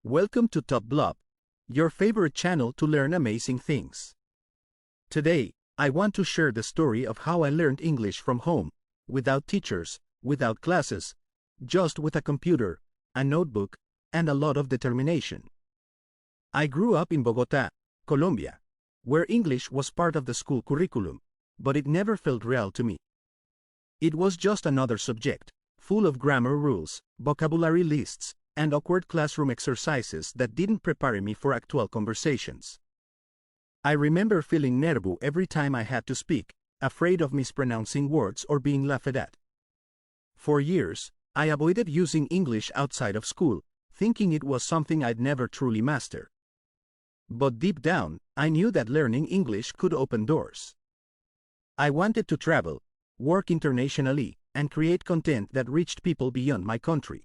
Welcome to Top Blop, your favorite channel to learn amazing things. Today, I want to share the story of how I learned English from home, without teachers, without classes, just with a computer, a notebook, and a lot of determination. I grew up in Bogotá, Colombia, where English was part of the school curriculum, but it never felt real to me. It was just another subject, full of grammar rules, vocabulary lists, and awkward classroom exercises that didn't prepare me for actual conversations. I remember feeling nervous every time I had to speak, afraid of mispronouncing words or being laughed at. For years, I avoided using English outside of school, thinking it was something I'd never truly master. But deep down, I knew that learning English could open doors. I wanted to travel, work internationally, and create content that reached people beyond my country.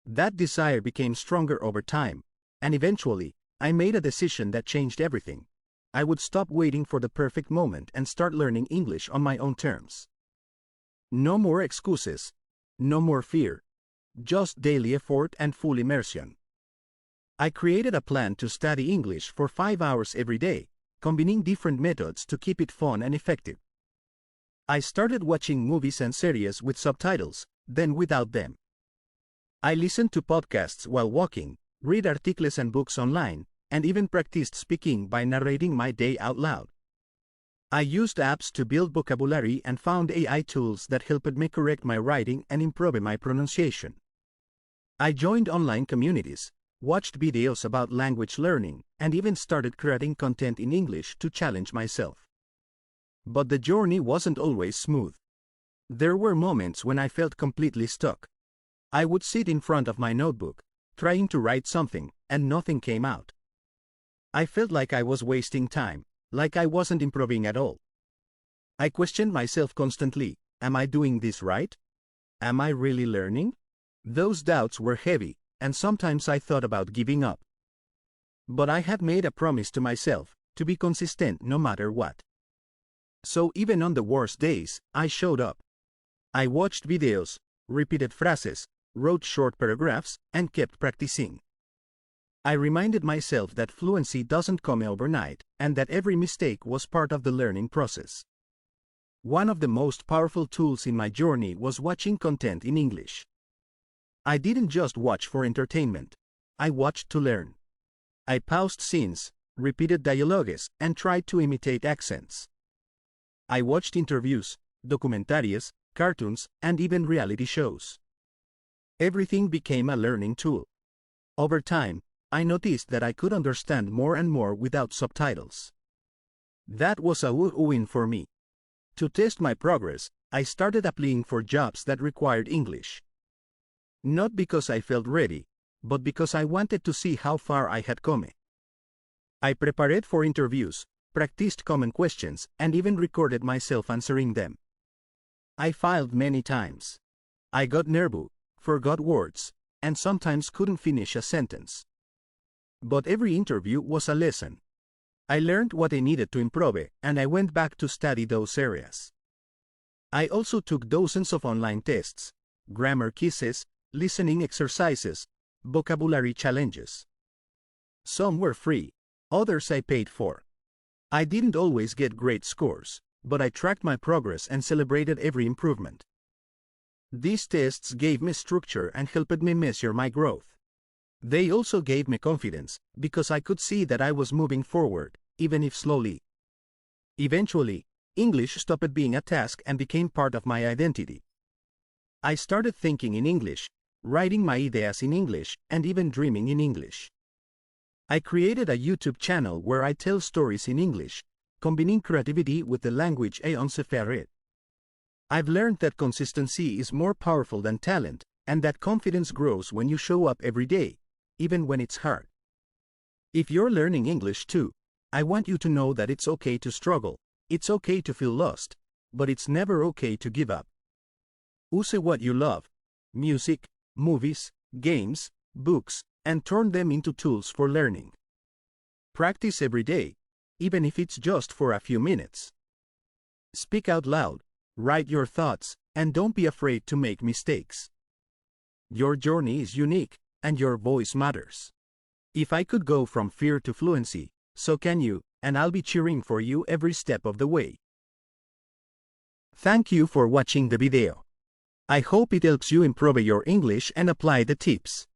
That desire became stronger over time, and eventually, I made a decision that changed everything. I would stop waiting for the perfect moment and start learning English on my own terms. No more excuses, no more fear, just daily effort and full immersion. I created a plan to study English for 5 hours every day, combining different methods to keep it fun and effective. I started watching movies and series with subtitles, then without them. I listened to podcasts while walking, read articles and books online, and even practiced speaking by narrating my day out loud. I used apps to build vocabulary and found AI tools that helped me correct my writing and improve my pronunciation. I joined online communities, watched videos about language learning, and even started creating content in English to challenge myself. But the journey wasn't always smooth. There were moments when I felt completely stuck. I would sit in front of my notebook, trying to write something, and nothing came out. I felt like I was wasting time, like I wasn't improving at all. I questioned myself constantly, am I doing this right? Am I really learning? Those doubts were heavy, and sometimes I thought about giving up. But I had made a promise to myself, to be consistent no matter what. So even on the worst days, I showed up. I watched videos, repeated phrases, wrote short paragraphs, and kept practicing. I reminded myself that fluency doesn't come overnight, and that every mistake was part of the learning process. One of the most powerful tools in my journey was watching content in English. I didn't just watch for entertainment. I watched to learn. I paused scenes, repeated dialogues, and tried to imitate accents. I watched interviews, documentaries, cartoons, and even reality shows. Everything became a learning tool. Over time, I noticed that I could understand more and more without subtitles. That was a win for me. To test my progress, I started applying for jobs that required English. Not because I felt ready, but because I wanted to see how far I had come. I prepared for interviews, practiced common questions, and even recorded myself answering them. I failed many times. I got nervous, forgot words, and sometimes couldn't finish a sentence. But every interview was a lesson. I learned what I needed to improve, and I went back to study those areas. I also took dozens of online tests, grammar quizzes, listening exercises, vocabulary challenges. Some were free, others I paid for. I didn't always get great scores, but I tracked my progress and celebrated every improvement. These tests gave me structure and helped me measure my growth. They also gave me confidence, because I could see that I was moving forward, even if slowly. Eventually, English stopped being a task and became part of my identity. I started thinking in English, writing my ideas in English, and even dreaming in English. I created a YouTube channel where I tell stories in English, combining creativity with the language I prefer. I've learned that consistency is more powerful than talent, and that confidence grows when you show up every day, even when it's hard. If you're learning English too, I want you to know that it's okay to struggle, it's okay to feel lost, but it's never okay to give up. Use what you love, music, movies, games, books, and turn them into tools for learning. Practice every day, even if it's just for a few minutes. Speak out loud, write your thoughts, and don't be afraid to make mistakes. Your journey is unique, and your voice matters. If I could go from fear to fluency, so can you, and I'll be cheering for you every step of the way. Thank you for watching the video. I hope it helps you improve your English and apply the tips.